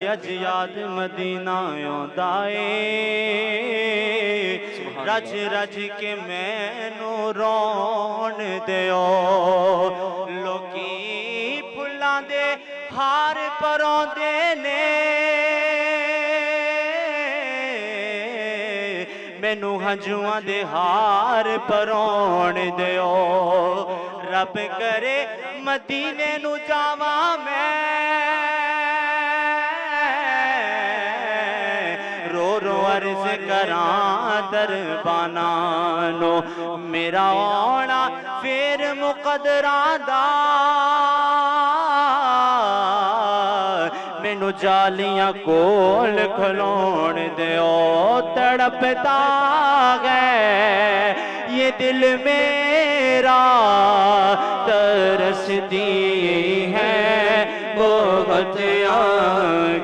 अज याद मदीना आउंदा ए रज रज के मैनू रोण दिओ लोकी फुल्लां दे हार परोंदे ने मैनू हंजुआं दे हार परोण दिओ रब करे मदीने नू जावां मैं अर्ज करां दरबाना नो मेरा आना फिर मुकदरां दा मैनू जालियां कोल खलोण दिओ तड़पता है ये दिल मेरा तरसती है बहुत आँखें